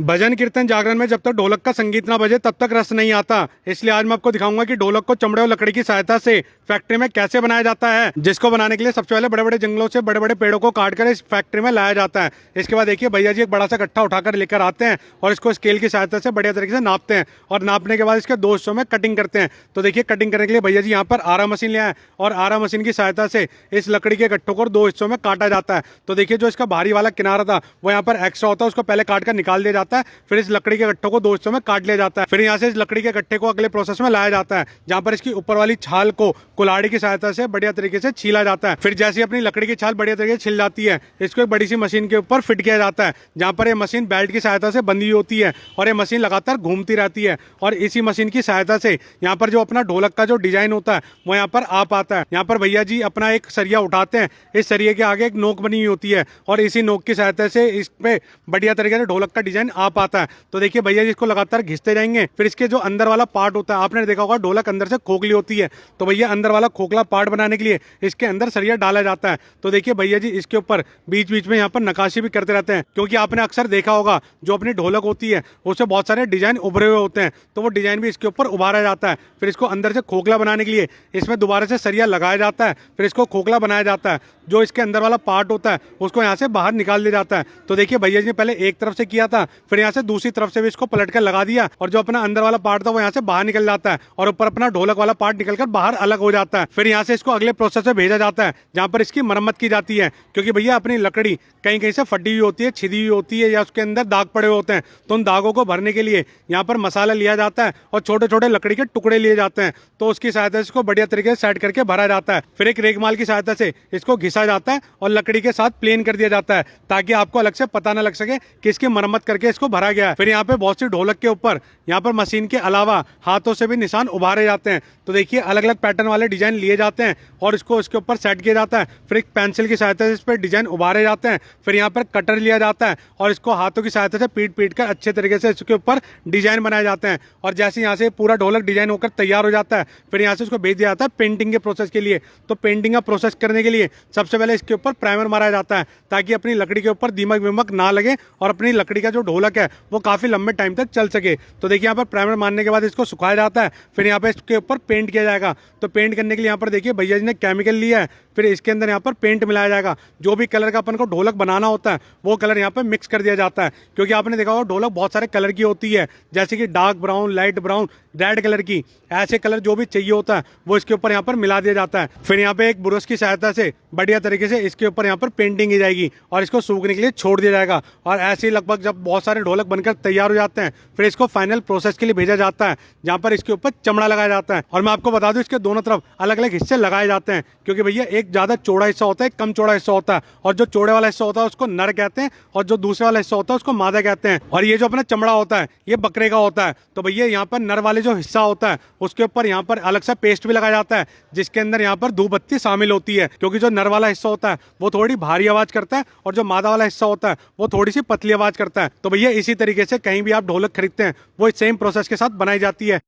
भजन कीर्तन जागरण में जब तक ढोलक का संगीत ना बजे तब तक रस नहीं आता। इसलिए आज मैं आपको दिखाऊंगा कि ढोलक को चमड़े और लकड़ी की सहायता से फैक्ट्री में कैसे बनाया जाता है। जिसको बनाने के लिए सबसे पहले बड़े बड़े जंगलों से बड़े बड़े पेड़ों को काट कर इस फैक्ट्री में लाया जाता है। इसके बाद देखिए भैया जी एक बड़ा सा गट्ठा उठाकर लेकर आते हैं और इसको स्केल की सहायता से बढ़िया तरीके से नापते हैं और नापने के बाद इसके दो हिस्सों में कटिंग करते हैं। तो देखिए कटिंग करने के लिए भैया जी यहाँ पर आरा मशीन ले आए और आरा मशीन की सहायता से इस लकड़ी के गट्ठों को दो हिस्सों में काटा जाता है। तो देखिए जो इसका भारी वाला किनारा था वो यहाँ पर एक्स्ट्रा होता है, उसको पहले काट कर निकाल दिया जाता है। फिर इस लकड़ी के गट्ठों को दो हिस्सों में काट लिया जाता है। फिर यहाँ से इस लकड़ी के गट्ठे को अगले प्रोसेस में लाया जाता है, जहाँ पर इसकी ऊपर वाली छाल को कुल्हाड़ी की सहायता से बढ़िया तरीके से छीला जाता है। फिर जैसे अपनी लकड़ी की छाल बढ़िया तरीके से छिल जाती है, इसको एक बड़ी सी मशीन के ऊपर फिट किया जाता है, जहाँ पर यह मशीन बेल्ट की सहायता से बंधी होती है और ये मशीन लगातार घूमती रहती है। और इसी मशीन की सहायता से यहाँ पर जो अपना ढोलक का जो डिजाइन होता है वो यहाँ पर आ पाता है। यहाँ पर भैया जी अपना एक सरिया उठाते हैं, इस सरिये के आगे एक नोक बनी हुई होती है और इसी नोक की सहायता से इस पे बढ़िया तरीके से ढोलक का डिजाइन आ पाता है। तो देखिए भैया जी इसको लगातार घिसते जाएंगे। फिर इसके जो अंदर वाला पार्ट होता है, आपने देखा होगा ढोलक अंदर से खोखली होती है, तो भैया अंदर वाला खोखला पार्ट बनाने के लिए इसके अंदर सरिया डाला जाता है। तो देखिए भैया जी इसके ऊपर बीच बीच में यहाँ पर नकाशी भी करते रहते हैं, क्योंकि आपने अक्सर देखा होगा जो अपनी ढोलक होती है उससे बहुत सारे डिजाइन उभरे हुए होते हैं, तो वो डिजाइन भी इसके ऊपर उभारा जाता है। फिर इसको अंदर से खोखला बनाने के लिए इसमें दोबारा से सरिया लगाया जाता है, फिर इसको खोखला बनाया जाता है। जो इसके अंदर वाला पार्ट होता है उसको यहाँ से बाहर निकाल दिया जाता है। तो देखिए भैया जी ने पहले एक तरफ से किया था, फिर यहाँ से दूसरी तरफ से भी इसको पलट कर लगा दिया और जो अपना अंदर वाला पार्ट था वो यहाँ से बाहर निकल जाता है और ऊपर अपना ढोलक वाला पार्ट निकलकर बाहर अलग हो जाता है। फिर यहाँ से इसको अगले प्रोसेस में भेजा जाता है, जहाँ पर इसकी मरम्मत की जाती है, क्योंकि भैया अपनी लकड़ी कहीं कहीं से फटी हुई होती है, छिदी हुई होती है या उसके अंदर दाग पड़े होते हैं। तो उन दागों को भरने के लिए यहाँ पर मसाला लिया जाता है और छोटे छोटे लकड़ी के टुकड़े लिए जाते हैं, तो उसकी सहायता से इसको बढ़िया तरीके से सेट करके भरा जाता है। फिर एक रेगमाल की सहायता से इसको घिसा जाता है और लकड़ी के साथ प्लेन कर दिया जाता है, ताकि आपको अलग से पता न लग सके कि इसकी मरम्मत करके इसको भरा गया है। फिर यहाँ पे बहुत सी ढोलक के ऊपर यहाँ पर मशीन के अलावा हाथों से भी निशान उभारे जाते हैं। तो देखिए अलग अलग पैटर्न वाले डिजाइन लिए जाते हैं और इसको इसके ऊपर सेट किया जाता है। फिर एक पेंसिल की सहायता से इस पर डिजाइन उभारे जाते हैं। फिर यहाँ पर कटर लिया जाता है और इसको हाथों की सहायता से पीट पीट कर अच्छे तरीके से इसके ऊपर डिजाइन बनाए जाते हैं। और जैसे यहाँ से पूरा ढोलक डिजाइन होकर तैयार हो जाता है, फिर यहाँ से उसको भेज दिया जाता है पेंटिंग के प्रोसेस के लिए। तो पेंटिंग का प्रोसेस करने के लिए सबसे पहले इसके ऊपर प्राइमर मारा जाता है, ताकि अपनी लकड़ी के ऊपर दीमक विमक ना लगे और अपनी लकड़ी का जो ढोलक है वो काफी लंबे टाइम तक चल सके। तो देखिए यहाँ पर प्राइमर मारने के बाद इसको सुखाया जाता है, फिर यहाँ पे इसके ऊपर पेंट किया जाएगा। तो पेंट करने के लिए यहाँ पर देखिए भैया जी ने केमिकल लिया है, फिर इसके अंदर यहाँ पर पेंट मिलाया जाएगा। जो भी कलर का अपन को ढोलक बनाना होता है वो कलर यहाँ पर मिक्स कर दिया जाता है, क्योंकि आपने देखा होगा ढोलक बहुत सारे कलर की होती है, जैसे कि dark brown, light brown, red colour की। ऐसे कलर जो भी चाहिए होता है वो इसके ऊपर यहाँ पर मिला दिया जाता है। फिर यहाँ पे एक ब्रश की सहायता से बढ़िया तरीके से इसके ऊपर यहाँ पर पेंटिंग की जाएगी और इसको सूखने के लिए छोड़ दिया जाएगा। और ऐसे ही लगभग जब बहुत सारे ढोलक बनकर तैयार हो जाते हैं, फिर इसको फाइनल प्रोसेस के लिए भेजा जाता है, जहाँ पर इसके ऊपर चमड़ा लगाया जाता है। और मैं आपको बता दूं इसके दोनों तरफ अलग अलग हिस्से लगाए जाते हैं, क्योंकि भैया एक ज्यादा चौड़ा हिस्सा होता है, एक कम चौड़ा हिस्सा होता है, और जो चौड़े वाला हिस्सा होता है उसको नर कहते हैं और जो दूसरे वाला हिस्सा होता है उसको मादा कहते हैं। और ये जो अपना चमड़ा होता है ये बकरे का होता है। तो भैया यहाँ पर नर वाले जो हिस्सा होता है उसके ऊपर यहाँ पर अलग सा पेस्ट भी लगाया जाता है, जिसके अंदर यहाँ पर धूप बत्ती शामिल होती है, क्योंकि जो नर वाला हिस्सा होता है वो थोड़ी भारी आवाज करता है और जो मादा वाला हिस्सा होता है वो थोड़ी सी पतली आवाज करता है। तो भैया इसी तरीके से कहीं भी आप ढोलक खरीदते हैं वो सेम प्रोसेस के साथ बनाई जाती है।